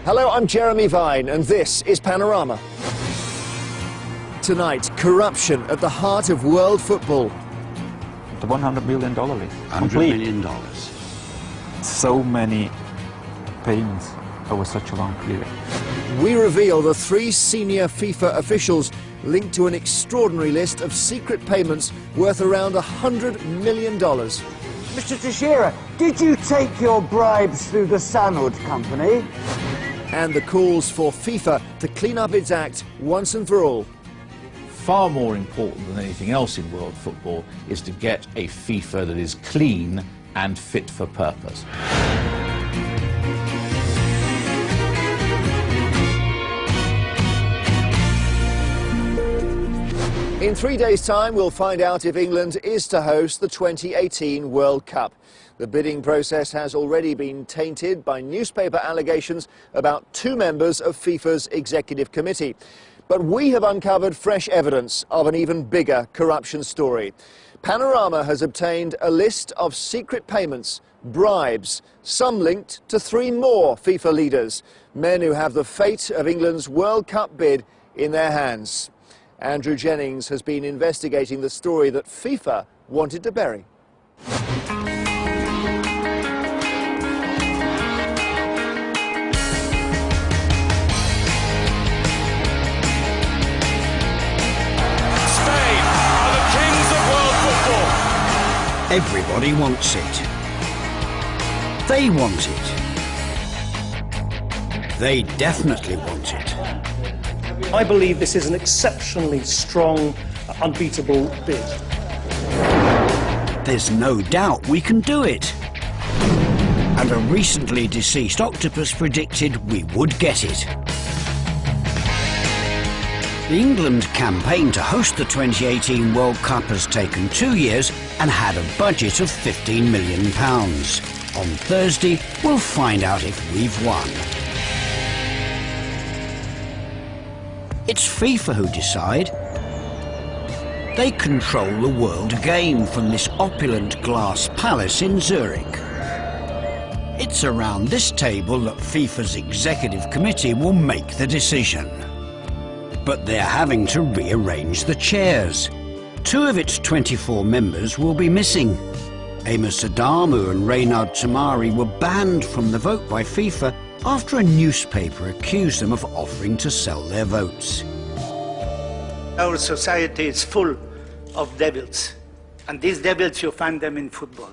Hello, I'm Jeremy Vine, and this is Panorama. Tonight, corruption at the heart of world football. The $100 million list. $100 million. So many payments over such a long period. We reveal the 3 senior FIFA officials linked to an extraordinary list of secret payments worth around $100 million. Mr. Teixeira, did you take your bribes through the Sanud company? And the calls for FIFA to clean up its act once and for all. Far more important than anything else in world football is to get a FIFA that is clean and fit for purpose. In 3 days' time, we'll find out if England is to host the 2018 World Cup. The bidding process has already been tainted by newspaper allegations about 2 members of FIFA's executive committee. But we have uncovered fresh evidence of an even bigger corruption story. Panorama has obtained a list of secret payments, bribes, some linked to 3 more FIFA leaders, men who have the fate of England's World Cup bid in their hands. Andrew Jennings has been investigating the story that FIFA wanted to bury. Everybody wants it. They want it. They definitely want it. I believe this is an exceptionally strong, unbeatable bid. There's no doubt we can do it. And a recently deceased octopus predicted we would get it. The England campaign to host the 2018 World Cup has taken 2 years and had a budget of £15 million. On Thursday, we'll find out if we've won. It's FIFA who decide. They control the world game from this opulent glass palace in Zurich. It's around this table that FIFA's executive committee will make the decision. But they're having to rearrange the chairs. 2 of its 24 members will be missing. Amos Adamu and Reynard Tamari were banned from the vote by FIFA after a newspaper accused them of offering to sell their votes. Our society is full of devils, and these devils, you find them in football.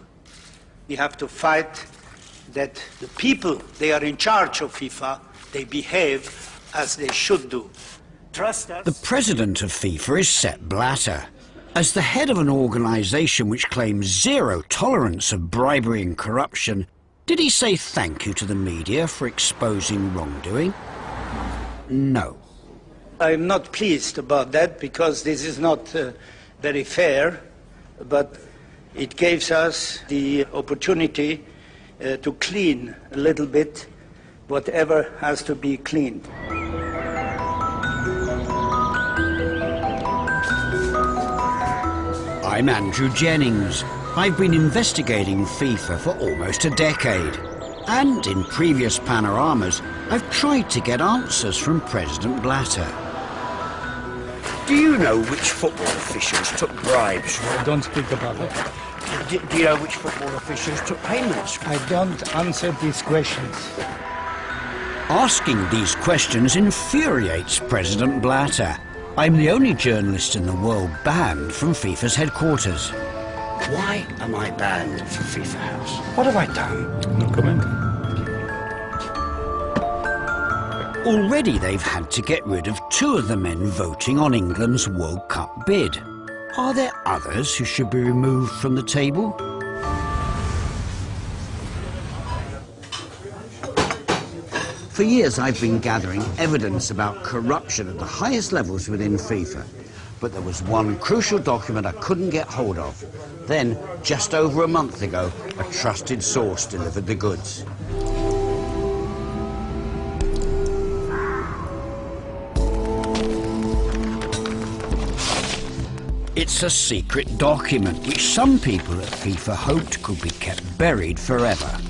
We have to fight that the people, they are in charge of FIFA, they behave as they should do. Trust us. The president of FIFA is Sepp Blatter. As the head of an organisation which claims zero tolerance of bribery and corruption, did he say thank you to the media for exposing wrongdoing? No. I'm not pleased about that because this is not very fair, but it gives us the opportunity to clean a little bit whatever has to be cleaned. I'm Andrew Jennings. I've been investigating FIFA for almost a decade. And in previous panoramas, I've tried to get answers from President Blatter. Do you know which football officials took bribes? Don't speak about it. Do you know which football officials took payments? I don't answer these questions. Asking these questions infuriates President Blatter. I'm the only journalist in the world banned from FIFA's headquarters. Why am I banned from FIFA House? What have I done? No comment. Already they've had to get rid of 2 of the men voting on England's World Cup bid. Are there others who should be removed from the table? For years I've been gathering evidence about corruption at the highest levels within FIFA. But there was one crucial document I couldn't get hold of. Then, just over a month ago, a trusted source delivered the goods. It's a secret document which some people at FIFA hoped could be kept buried forever.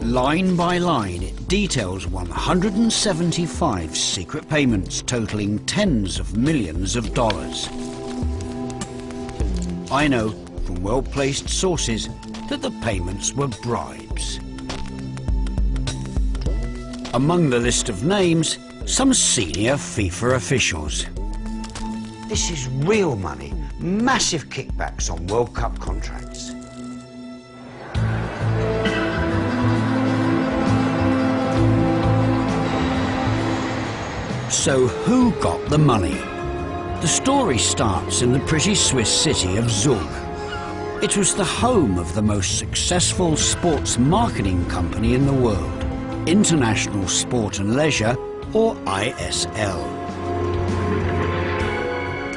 Line by line, it details 175 secret payments totaling tens of millions of dollars. I know from well-placed sources that the payments were bribes. Among the list of names, some senior FIFA officials. This is real money. Massive kickbacks on World Cup contracts. So who got the money? The story starts in the pretty Swiss city of Zug. It was the home of the most successful sports marketing company in the world, International Sport and Leisure, or ISL.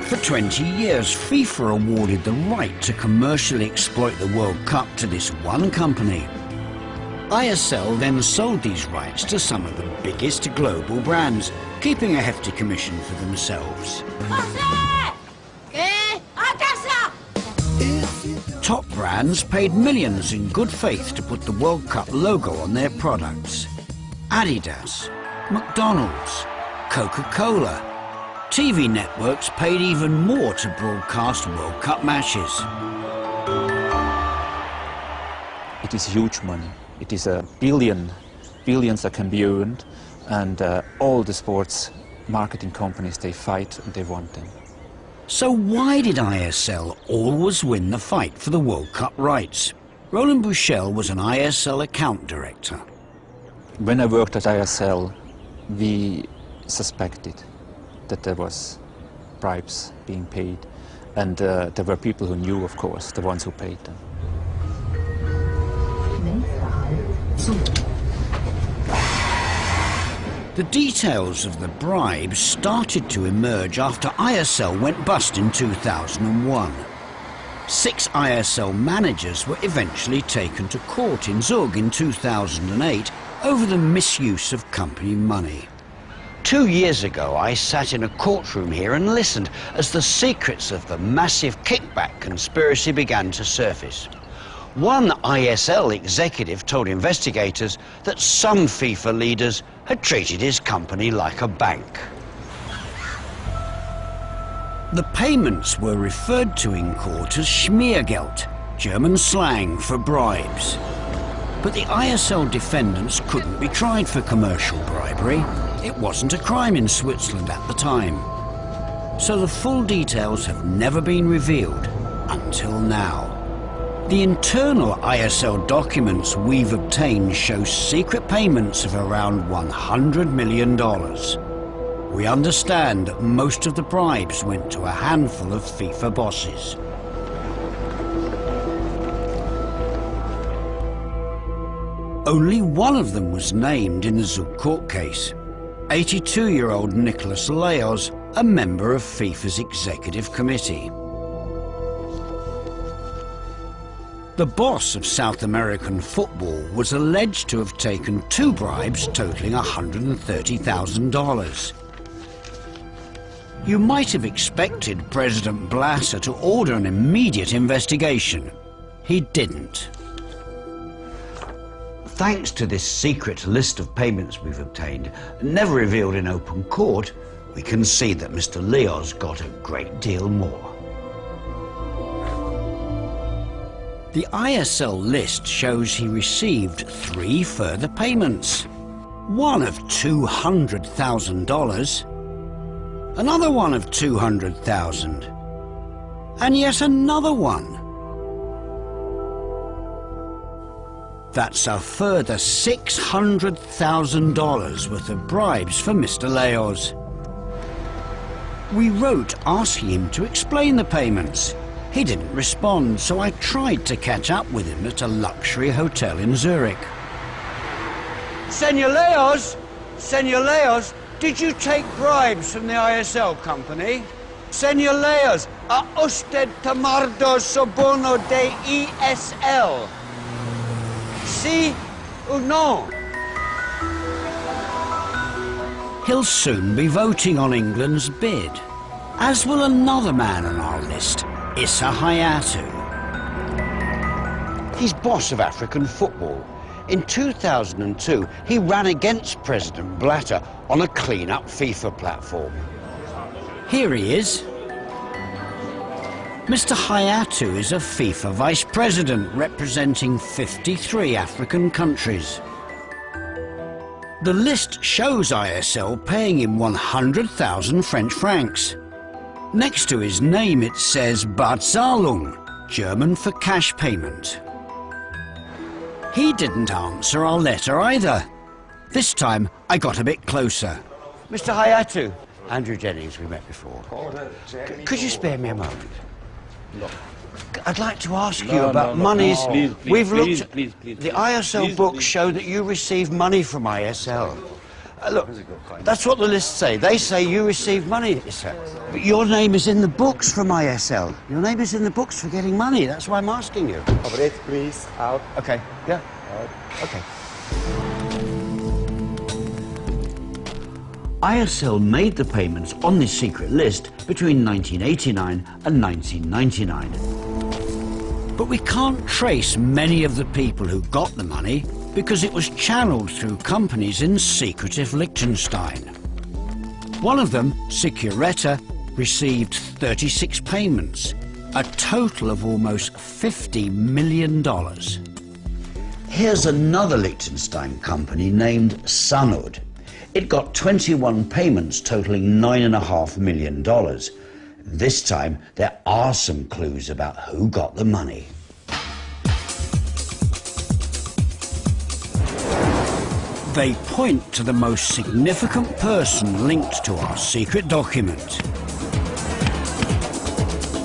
For 20 years, FIFA awarded the right to commercially exploit the World Cup to this one company. ISL then sold these rights to some of the biggest global brands, keeping a hefty commission for themselves. Top brands paid millions in good faith to put the World Cup logo on their products. Adidas, McDonald's, Coca-Cola. TV networks paid even more to broadcast World Cup matches. It is huge money. It is billions that can be earned, and all the sports marketing companies, they fight and they want them. So why did ISL always win the fight for the World Cup rights? Roland Buchel was an ISL account director. When I worked at ISL, we suspected that there was bribes being paid, and there were people who knew, of course, the ones who paid them. The details of the bribes started to emerge after ISL went bust in 2001. 6 ISL managers were eventually taken to court in Zug in 2008 over the misuse of company money. 2 years ago, I sat in a courtroom here and listened as the secrets of the massive kickback conspiracy began to surface. One ISL executive told investigators that some FIFA leaders had treated his company like a bank. The payments were referred to in court as Schmiergeld, German slang for bribes. But the ISL defendants couldn't be tried for commercial bribery. It wasn't a crime in Switzerland at the time. So the full details have never been revealed until now. The internal ISL documents we've obtained show secret payments of around $100 million. We understand that most of the bribes went to a handful of FIFA bosses. Only one of them was named in the Zug court case. 82-year-old Nicholas Leos, a member of FIFA's executive committee. The boss of South American football was alleged to have taken 2 bribes totaling $130,000. You might have expected President Blatter to order an immediate investigation. He didn't. Thanks to this secret list of payments we've obtained, never revealed in open court, we can see that Mr. Leos got a great deal more. The ISL list shows he received 3 further payments. One of $200,000, another one of $200,000, and yet another one. That's a further $600,000 worth of bribes for Mr. Leos. We wrote asking him to explain the payments. He didn't respond, so I tried to catch up with him at a luxury hotel in Zurich. Senor Leos, did you take bribes from the ISL company? Senor Leos, ¿ha usted tomado soborno de ISL? Sí or no? He'll soon be voting on England's bid, as will another man on our list, Issa Hayatou. He's boss of African football. In 2002, he ran against President Blatter on a clean-up FIFA platform. Here he is. Mr. Hayatu is a FIFA vice president representing 53 African countries. The list shows ISL paying him 100,000 French francs. Next to his name it says Barzahlung, German for cash payment. He didn't answer our letter either. This time I got a bit closer. Mr. Hayatu, Andrew Jennings, we met before. Could you spare me a moment? I'd like to ask you about monies. We've looked. The ISL books show that you receive money from ISL. Look, that's what the lists say. They say you receive money, sir. But your name is in the books from ISL. Your name is in the books for getting money. That's why I'm asking you. Operate, please. Out. Okay. Yeah. Okay. ISL made the payments on this secret list between 1989 and 1999. But we can't trace many of the people who got the money because it was channeled through companies in secretive Liechtenstein. One of them, Securetta, received 36 payments, a total of almost $50 million. Here's another Liechtenstein company named Sunud. It got 21 payments totaling $9.5 million. This time, there are some clues about who got the money. They point to the most significant person linked to our secret document.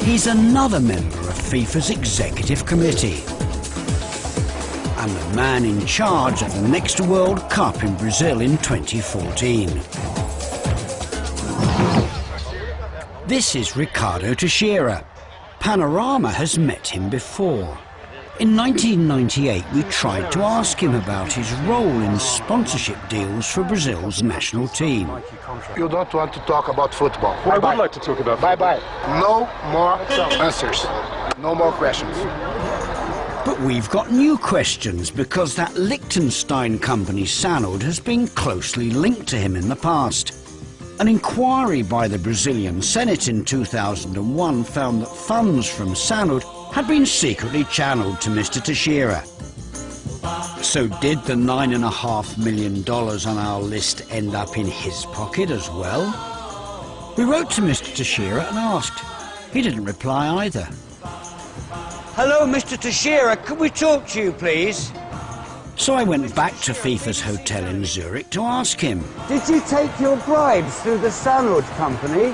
He's another member of FIFA's executive committee and the man in charge of the next World Cup in Brazil in 2014. This is Ricardo Teixeira. Panorama has met him before. In 1998, we tried to ask him about his role in sponsorship deals for Brazil's national team. You don't want to talk about football. Well, I would like to talk about football. Bye-bye. No more answers. No more questions. But we've got new questions because that Liechtenstein company Sunud has been closely linked to him in the past. An inquiry by the Brazilian Senate in 2001 found that funds from Sunud had been secretly channeled to Mr. Teixeira. So did the $9.5 million on our list end up in his pocket as well? We wrote to Mr. Teixeira and asked. He didn't reply either. Hello, Mr. Teixeira. Could we talk to you, please? So I went back to FIFA's hotel in Zurich to ask him. Did you take your bribes through the Sunud company?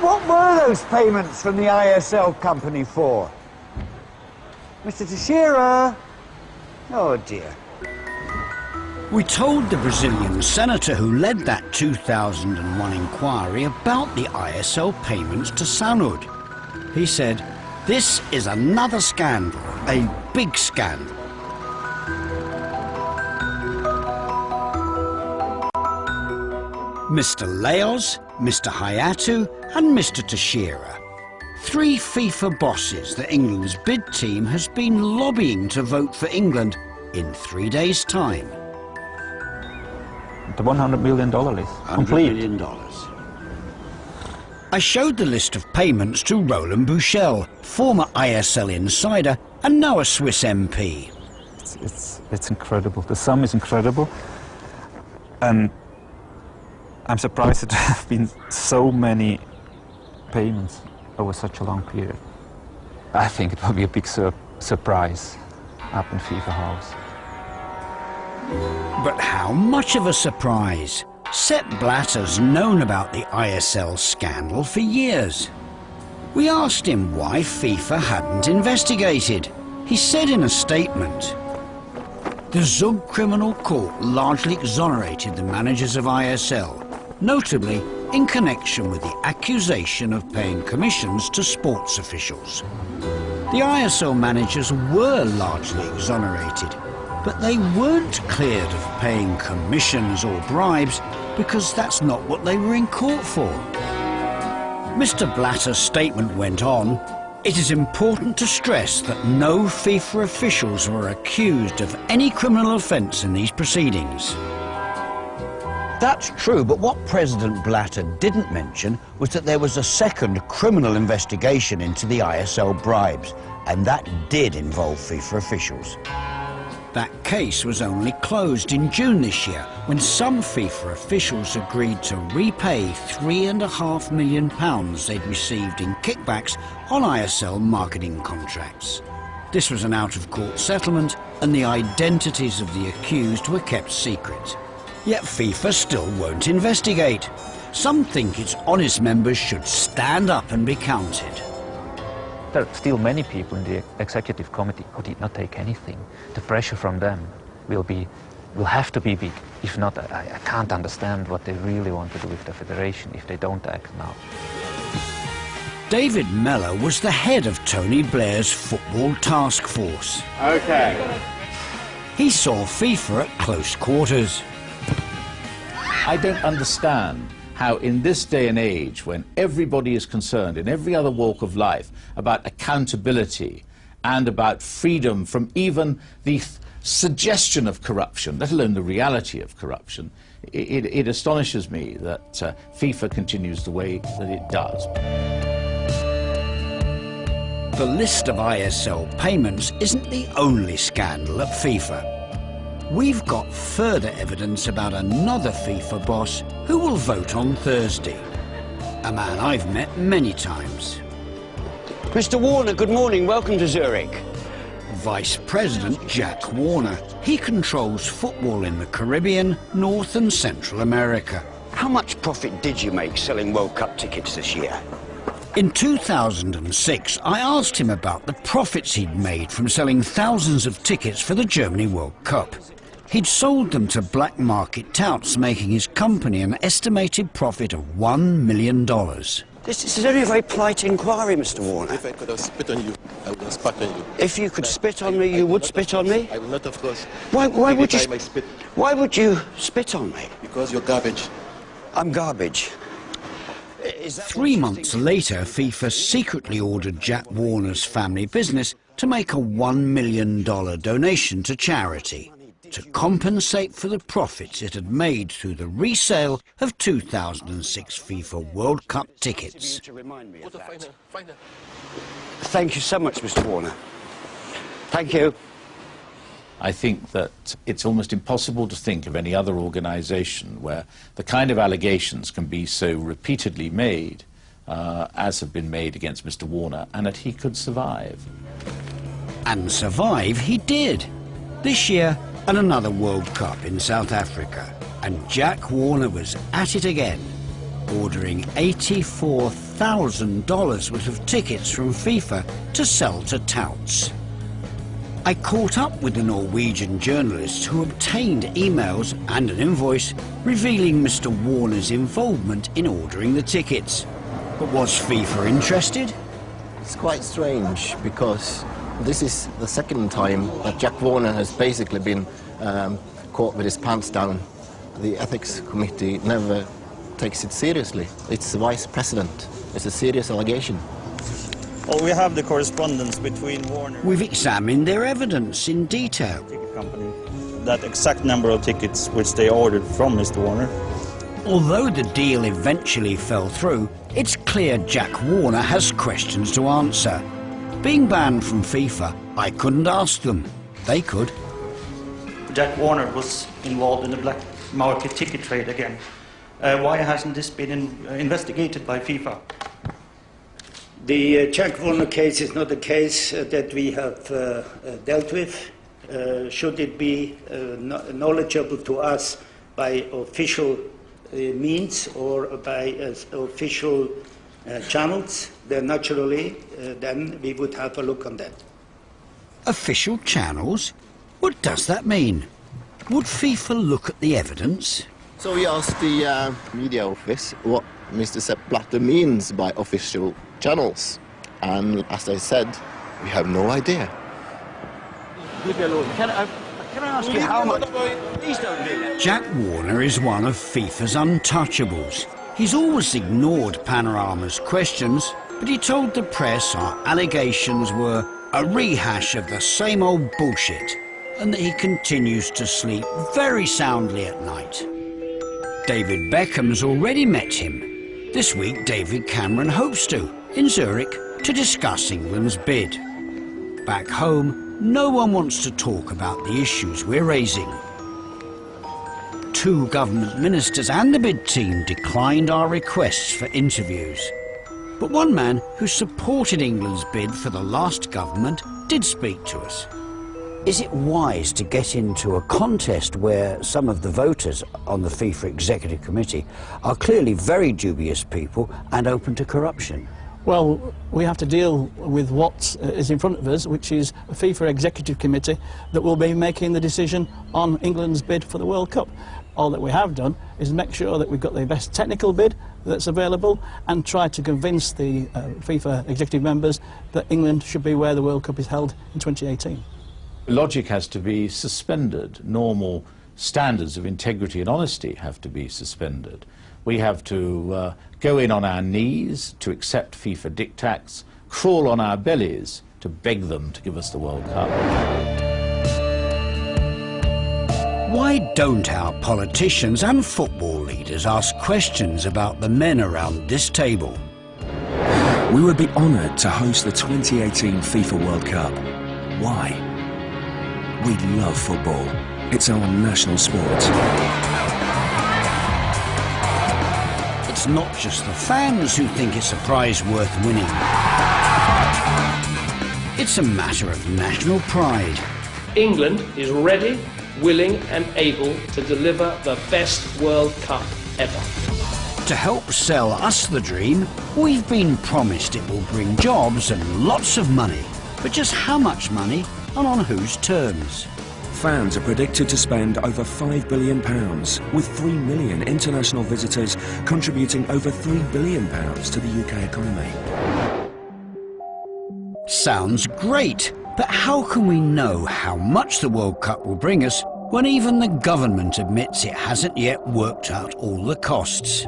What were those payments from the ISL company for? Mr. Teixeira? Oh dear. We told the Brazilian senator who led that 2001 inquiry about the ISL payments to Sunud. He said, "This is another scandal, a big scandal." Mr. Leos, Mr. Hayatu and Mr. Teixeira. 3 FIFA bosses that England's bid team has been lobbying to vote for England in 3 days' time. The $100 million list, complete. $100 million. I showed the list of payments to Roland Bouchel, former ISL insider and now a Swiss MP. It's incredible. The sum is incredible. And I'm surprised that there have been so many payments over such a long period. I think it will be a big surprise up in FIFA House. But how much of a surprise? Sepp Blatter's known about the ISL scandal for years. We asked him why FIFA hadn't investigated. He said in a statement, "The Zug Criminal Court largely exonerated the managers of ISL, notably in connection with the accusation of paying commissions to sports officials. The ISL managers were largely exonerated, but they weren't cleared of paying commissions or bribes because that's not what they were in court for." Mr. Blatter's statement went on, It is important to stress that no FIFA officials were accused of any criminal offence in these proceedings. That's true, but what President Blatter didn't mention was that there was a second criminal investigation into the ISL bribes, and that did involve FIFA officials. That case was only closed in June this year, when some FIFA officials agreed to repay £3.5 million they'd received in kickbacks on ISL marketing contracts. This was an out-of-court settlement, and the identities of the accused were kept secret. Yet FIFA still won't investigate. Some think its honest members should stand up and be counted. There are still many people in the executive committee who did not take anything. The pressure from them will have to be big. If not, I can't understand what they really want to do with the federation if they don't act now. David Mellor was the head of Tony Blair's football task force. Okay. He saw FIFA at close quarters. I don't understand how in this day and age, when everybody is concerned in every other walk of life about accountability and about freedom from even the suggestion of corruption, let alone the reality of corruption, it astonishes me that FIFA continues the way that it does. The list of ISL payments isn't the only scandal at FIFA. We've got further evidence about another FIFA boss who will vote on Thursday. A man I've met many times. Mr. Warner, good morning. Welcome to Zurich. Vice President Jack Warner. He controls football in the Caribbean, North and Central America. How much profit did you make selling World Cup tickets this year? In 2006, I asked him about the profits he'd made from selling thousands of tickets for the Germany World Cup. He'd sold them to black market touts, making his company an estimated profit of $1 million. This is only a very polite inquiry, Mr. Warner. If I could have spit on you, I would have spat on you. If you could spit on me, you would spit on me? I will not, of course. Why would you? Spit? Why would you spit on me? Because you're garbage. I'm garbage. 3 months later, FIFA secretly ordered Jack Warner's family business to make a $1 million donation to charity to compensate for the profits it had made through the resale of 2006 FIFA World Cup tickets. Thank you so much, Mr. Warner. Thank you. I think that it's almost impossible to think of any other organisation where the kind of allegations can be so repeatedly made as have been made against Mr. Warner, and that he could survive. And survive he did. This year, at another World Cup in South Africa, and Jack Warner was at it again, ordering $84,000 worth of tickets from FIFA to sell to touts. I caught up with the Norwegian journalists who obtained emails and an invoice revealing Mr. Warner's involvement in ordering the tickets. But was FIFA interested? It's quite strange because this is the second time that Jack Warner has basically been caught with his pants down. The ethics committee never takes it seriously. It's the vice president. It's a serious allegation. Well, we have the correspondence between Warner... We've examined their evidence in detail. ...ticket company, that exact number of tickets which they ordered from Mr. Warner. Although the deal eventually fell through, it's clear Jack Warner has questions to answer. Being banned from FIFA, I couldn't ask them. They could. Jack Warner was involved in the black market ticket trade again. Why hasn't this been investigated by FIFA? The Jack Warner case is not a case that we have dealt with. Should it be knowledgeable to us by official means or by official channels, then naturally, then we would have a look on that. Official channels? What does that mean? Would FIFA look at the evidence? So we asked the media office what Mr. Sepp Blatter means by official channels. And as I said, we have no idea. Leave me alone. Can I ask you how much? Please don't do that. Jack Warner is one of FIFA's untouchables. He's always ignored Panorama's questions, But he told the press our allegations were a rehash of the same old bullshit and that he continues to sleep very soundly at night. David Beckham's already met him. This week, David Cameron hopes to, in Zurich, to discuss England's bid. Back home, no one wants to talk about the issues we're raising. 2 government ministers and the bid team declined our requests for interviews. But one man who supported England's bid for the last government did speak to us. Is it wise to get into a contest where some of the voters on the FIFA Executive Committee are clearly very dubious people and open to corruption? Well, we have to deal with what is in front of us, which is a FIFA Executive Committee that will be making the decision on England's bid for the World Cup. All that we have done is make sure that we've got the best technical bid that's available and try to convince the FIFA executive members that England should be where the World Cup is held in 2018. Logic has to be suspended. Normal standards of integrity and honesty have to be suspended. We have to go in on our knees to accept FIFA diktats, crawl on our bellies to beg them to give us the World Cup. Why don't our politicians and football leaders ask questions about the men around this table? We would be honoured to host the 2018 FIFA World Cup. Why? We love football. It's our national sport. It's not just the fans who think it's a prize worth winning. It's a matter of national pride. England is ready, willing and able to deliver the best World Cup ever. To help sell us the dream, we've been promised it will bring jobs and lots of money. But just how much money and on whose terms? Fans are predicted to spend over £5 billion, with 3 million international visitors contributing over £3 billion to the UK economy. Sounds great, but how can we know how much the World Cup will bring us when even the government admits it hasn't yet worked out all the costs?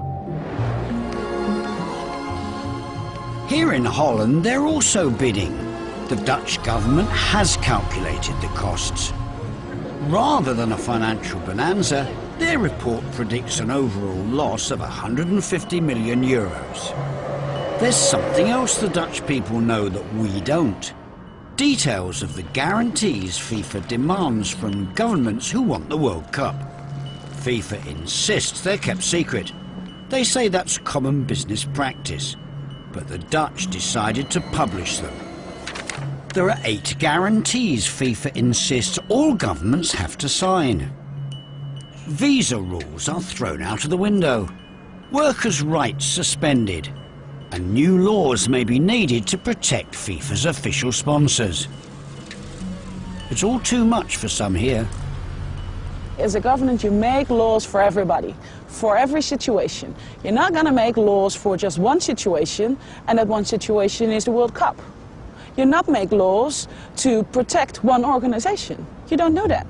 Here in Holland, they're also bidding. The Dutch government has calculated the costs. Rather than a financial bonanza, their report predicts an overall loss of €150 million. There's something else the Dutch people know that we don't. Details of the guarantees FIFA demands from governments who want the World Cup. FIFA insists they're kept secret. They say that's common business practice. But the Dutch decided to publish them. There are 8 guarantees FIFA insists all governments have to sign. Visa rules are thrown out of the window. Workers' rights suspended. And new laws may be needed to protect FIFA's official sponsors. It's all too much for some here. As a government, you make laws for everybody, for every situation. You're not going to make laws for just one situation, and that one situation is the World Cup. You not make laws to protect one organization. You don't do that.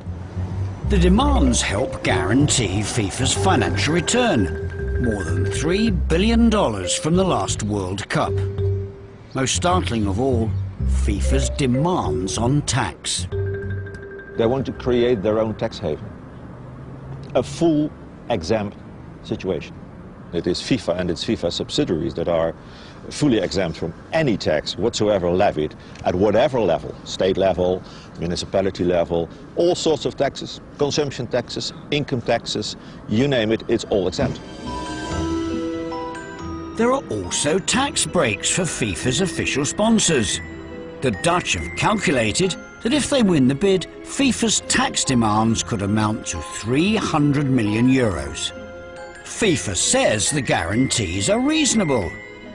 The demands help guarantee FIFA's financial return. More than $3 billion from the last World Cup. Most startling of all, FIFA's demands on tax. They want to create their own tax haven. A full exempt situation. It is FIFA and its FIFA subsidiaries that are fully exempt from any tax whatsoever levied at whatever level, state level, municipality level, all sorts of taxes, consumption taxes, income taxes, you name it, it's all exempt. There are also tax breaks for FIFA's official sponsors. The Dutch have calculated that if they win the bid, FIFA's tax demands could amount to €300 million. FIFA says the guarantees are reasonable.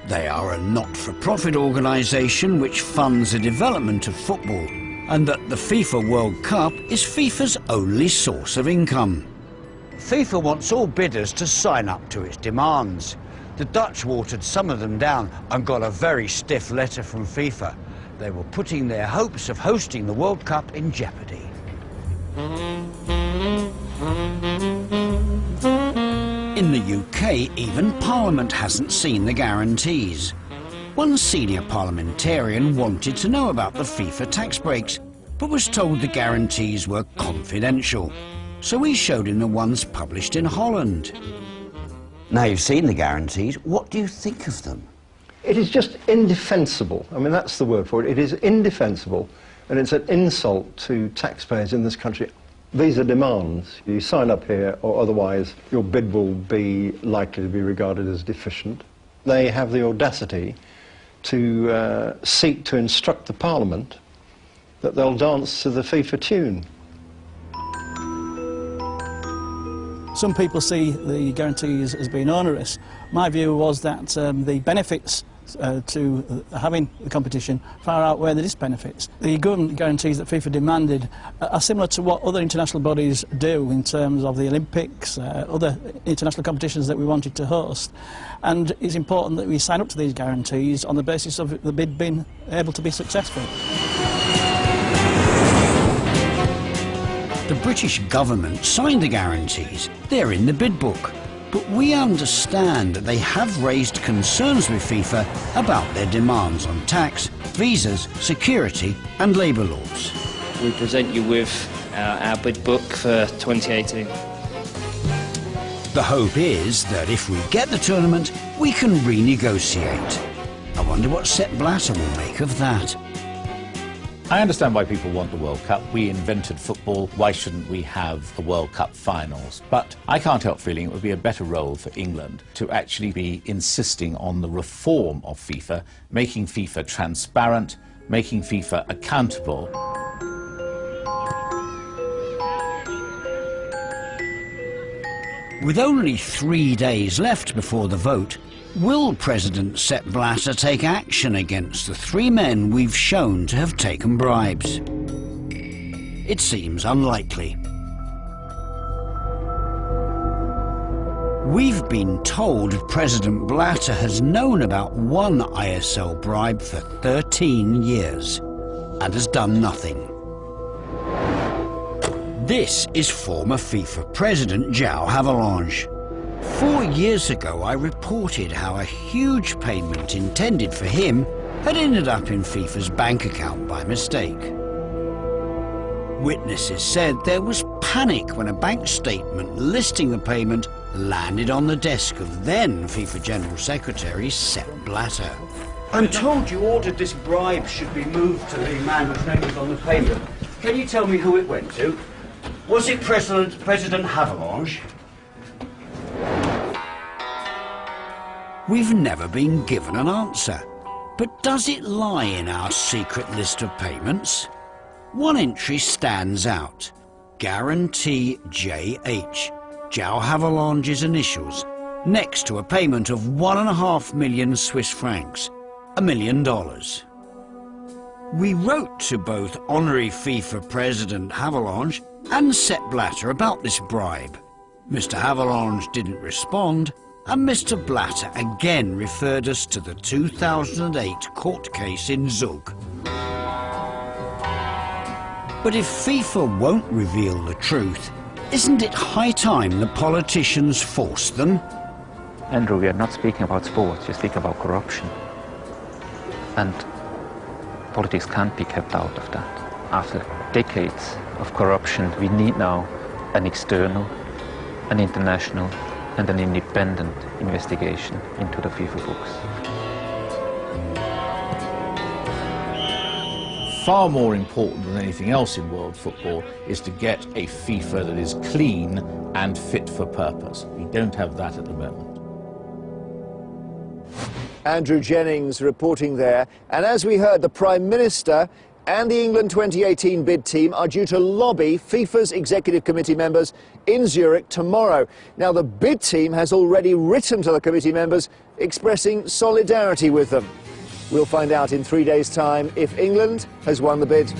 They are a not-for-profit organisation which funds the development of football, and that the FIFA World Cup is FIFA's only source of income. FIFA wants all bidders to sign up to its demands. The Dutch watered some of them down and got a very stiff letter from FIFA. They were putting their hopes of hosting the World Cup in jeopardy. In the UK, even Parliament hasn't seen the guarantees. One senior parliamentarian wanted to know about the FIFA tax breaks, but was told the guarantees were confidential. So we showed him the ones published in Holland. Now you've seen the guarantees, what do you think of them? It is just indefensible. I mean, that's the word for it. It is indefensible, and it's an insult to taxpayers in this country. These are demands. You sign up here, or otherwise your bid will be likely to be regarded as deficient. They have the audacity to seek to instruct the Parliament that they'll dance to the FIFA tune. Some people see the guarantees as being onerous. My view was that the benefits to having the competition far outweigh the disbenefits. The government guarantees that FIFA demanded are similar to what other international bodies do in terms of the Olympics, other international competitions that we wanted to host. And it's important that we sign up to these guarantees on the basis of the bid being able to be successful. The British government signed the guarantees. They're in the bid book. But we understand that they have raised concerns with FIFA about their demands on tax, visas, security and labour laws. We present you with our bid book for 2018. The hope is that if we get the tournament, we can renegotiate. I wonder what Sepp Blatter will make of that. I understand why people want the World Cup. We invented football. Why shouldn't we have the World Cup finals? But I can't help feeling it would be a better role for England to actually be insisting on the reform of FIFA, making FIFA transparent, making FIFA accountable. With only 3 days left before the vote, will President Sepp Blatter take action against the 3 men we've shown to have taken bribes? It seems unlikely. We've been told President Blatter has known about one ISL bribe for 13 years and has done nothing. This is former FIFA President João Havelange. 4 years ago, I reported how a huge payment intended for him had ended up in FIFA's bank account by mistake. Witnesses said there was panic when a bank statement listing the payment landed on the desk of then FIFA General Secretary Sepp Blatter. I'm told you ordered this bribe should be moved to the man whose name was on the payment. Can you tell me who it went to? Was it President Havelange? We've never been given an answer. But does it lie in our secret list of payments? One entry stands out. Guarantee JH, João Havelange's initials, next to a payment of 1.5 million Swiss francs, $1 million. We wrote to both Honorary FIFA President Havelange and Sepp Blatter about this bribe. Mr. Havelange didn't respond, and Mr. Blatter again referred us to the 2008 court case in Zug. But if FIFA won't reveal the truth, isn't it high time the politicians force them? Andrew, we are not speaking about sports, we speak about corruption. And politics can't be kept out of that. After decades of corruption, we need now an external, an international, and an independent investigation into the FIFA books. Far more important than anything else in world football is to get a FIFA that is clean and fit for purpose. We don't have that at the moment. Andrew Jennings reporting there. And as we heard, the Prime Minister and the England 2018 bid team are due to lobby FIFA's Executive Committee members in Zurich tomorrow. Now, the bid team has already written to the committee members expressing solidarity with them. We'll find out in 3 days' time if England has won the bid.